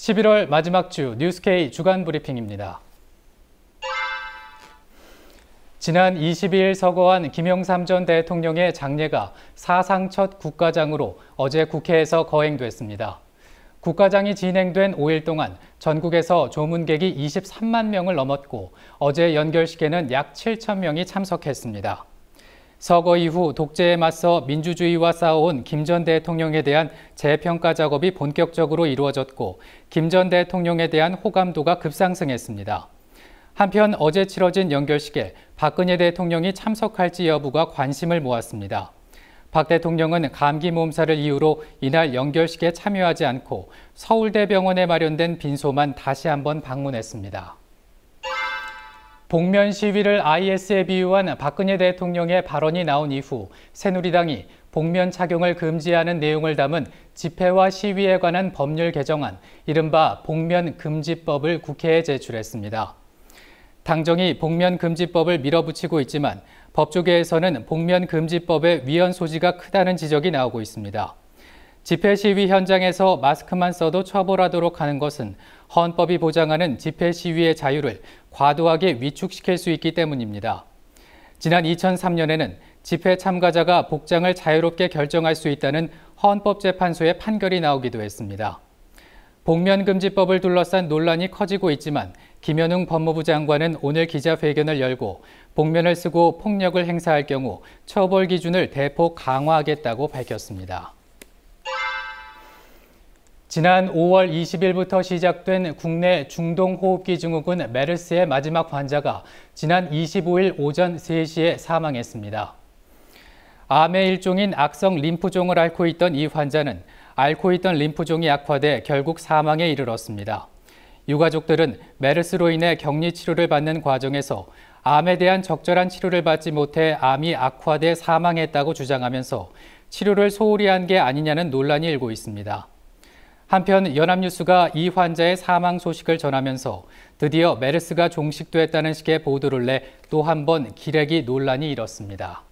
11월 마지막 주 뉴스K 주간 브리핑입니다. 지난 22일 서거한 김영삼 전 대통령의 장례가 사상 첫 국가장으로 어제 국회에서 거행됐습니다. 국가장이 진행된 5일 동안 전국에서 조문객이 23만 명을 넘었고 어제 연결식에는 약 7천 명이 참석했습니다. 서거 이후 독재에 맞서 민주주의와 싸워온 김 전 대통령에 대한 재평가 작업이 본격적으로 이루어졌고 김 전 대통령에 대한 호감도가 급상승했습니다. 한편 어제 치러진 연결식에 박근혜 대통령이 참석할지 여부가 관심을 모았습니다. 박 대통령은 감기 몸살을 이유로 이날 연결식에 참여하지 않고 서울대병원에 마련된 빈소만 다시 한번 방문했습니다. 복면 시위를 IS에 비유한 박근혜 대통령의 발언이 나온 이후 새누리당이 복면 착용을 금지하는 내용을 담은 집회와 시위에 관한 법률 개정안, 이른바 복면금지법을 국회에 제출했습니다. 당정이 복면금지법을 밀어붙이고 있지만 법조계에서는 복면금지법의 위헌 소지가 크다는 지적이 나오고 있습니다. 집회 시위 현장에서 마스크만 써도 처벌하도록 하는 것은 헌법이 보장하는 집회 시위의 자유를 과도하게 위축시킬 수 있기 때문입니다. 지난 2003년에는 집회 참가자가 복장을 자유롭게 결정할 수 있다는 헌법재판소의 판결이 나오기도 했습니다. 복면금지법을 둘러싼 논란이 커지고 있지만 김현웅 법무부 장관은 오늘 기자회견을 열고 복면을 쓰고 폭력을 행사할 경우 처벌 기준을 대폭 강화하겠다고 밝혔습니다. 지난 5월 20일부터 시작된 국내 중동호흡기 증후군 메르스의 마지막 환자가 지난 25일 오전 3시에 사망했습니다. 암의 일종인 악성 림프종을 앓고 있던 이 환자는 앓고 있던 림프종이 악화돼 결국 사망에 이르렀습니다. 유가족들은 메르스로 인해 격리 치료를 받는 과정에서 암에 대한 적절한 치료를 받지 못해 암이 악화돼 사망했다고 주장하면서 치료를 소홀히 한 게 아니냐는 논란이 일고 있습니다. 한편 연합뉴스가 이 환자의 사망 소식을 전하면서 드디어 메르스가 종식됐다는 식의 보도를 내 또 한 번 기레기 논란이 일었습니다.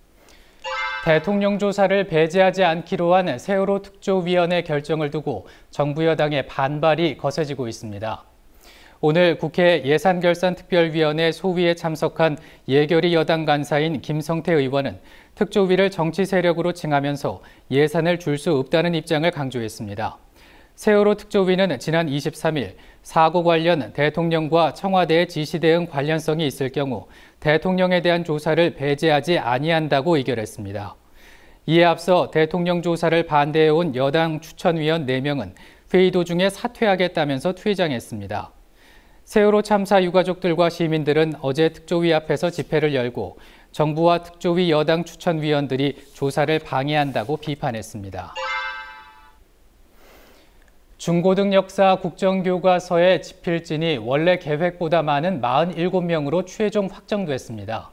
대통령 조사를 배제하지 않기로 한 세월호 특조위원회 결정을 두고 정부 여당의 반발이 거세지고 있습니다. 오늘 국회 예산결산특별위원회 소위에 참석한 예결위 여당 간사인 김성태 의원은 특조위를 정치 세력으로 칭하면서 예산을 줄 수 없다는 입장을 강조했습니다. 세월호 특조위는 지난 23일 사고 관련 대통령과 청와대의 지시 대응 관련성이 있을 경우 대통령에 대한 조사를 배제하지 아니한다고 의결했습니다. 이에 앞서 대통령 조사를 반대해온 여당 추천위원 4명은 회의 도중에 사퇴하겠다면서 퇴장했습니다. 세월호 참사 유가족들과 시민들은 어제 특조위 앞에서 집회를 열고 정부와 특조위 여당 추천위원들이 조사를 방해한다고 비판했습니다. 중고등 역사 국정교과서의 지필진이 원래 계획보다 많은 47명으로 최종 확정됐습니다.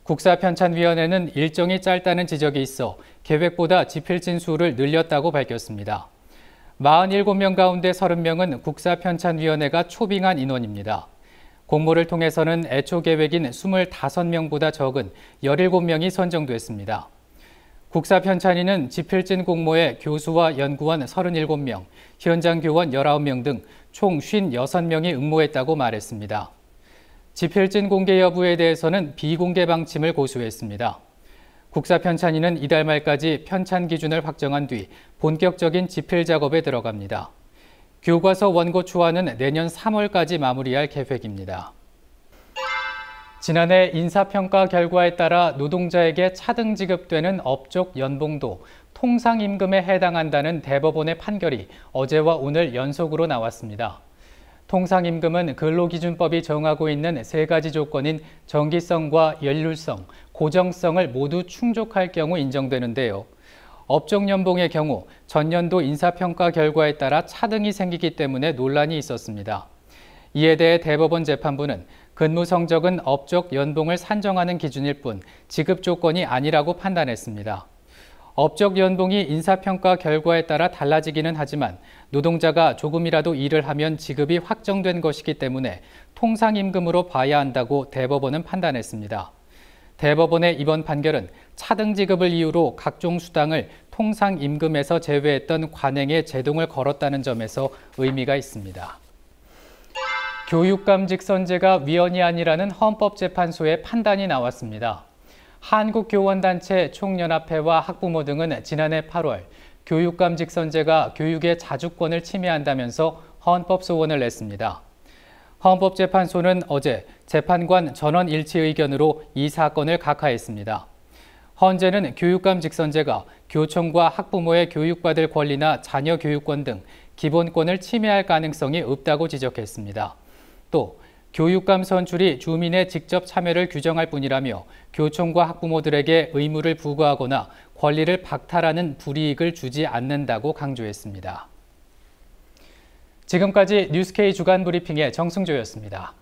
국사편찬위원회는 일정이 짧다는 지적이 있어 계획보다 지필진 수를 늘렸다고 밝혔습니다. 47명 가운데 30명은 국사편찬위원회가 초빙한 인원입니다. 공모를 통해서는 애초 계획인 25명보다 적은 17명이 선정됐습니다. 국사편찬위는 지필진 공모에 교수와 연구원 37명, 현장 교원 19명 등 총 56명이 응모했다고 말했습니다. 지필진 공개 여부에 대해서는 비공개 방침을 고수했습니다. 국사편찬위는 이달 말까지 편찬 기준을 확정한 뒤 본격적인 지필 작업에 들어갑니다. 교과서 원고 초안은 내년 3월까지 마무리할 계획입니다. 지난해 인사평가 결과에 따라 노동자에게 차등 지급되는 업적 연봉도 통상임금에 해당한다는 대법원의 판결이 어제와 오늘 연속으로 나왔습니다. 통상임금은 근로기준법이 정하고 있는 3가지 조건인 정기성과 연륜성, 고정성을 모두 충족할 경우 인정되는데요. 업종연봉의 경우 전년도 인사평가 결과에 따라 차등이 생기기 때문에 논란이 있었습니다. 이에 대해 대법원 재판부는 근무 성적은 업적 연봉을 산정하는 기준일 뿐 지급 조건이 아니라고 판단했습니다. 업적 연봉이 인사평가 결과에 따라 달라지기는 하지만 노동자가 조금이라도 일을 하면 지급이 확정된 것이기 때문에 통상임금으로 봐야 한다고 대법원은 판단했습니다. 대법원의 이번 판결은 차등 지급을 이유로 각종 수당을 통상임금에서 제외했던 관행에 제동을 걸었다는 점에서 의미가 있습니다. 교육감직선제가 위헌이 아니라는 헌법재판소의 판단이 나왔습니다. 한국교원단체 총연합회와 학부모 등은 지난해 8월 교육감직선제가 교육의 자주권을 침해한다면서 헌법소원을 냈습니다. 헌법재판소는 어제 재판관 전원 일치 의견으로 이 사건을 각하했습니다. 헌재는 교육감직선제가 교총과 학부모의 교육받을 권리나 자녀 교육권 등 기본권을 침해할 가능성이 없다고 지적했습니다. 또 교육감 선출이 주민의 직접 참여를 규정할 뿐이라며 교총과 학부모들에게 의무를 부과하거나 권리를 박탈하는 불이익을 주지 않는다고 강조했습니다. 지금까지 뉴스K 주간 브리핑의 정승조였습니다.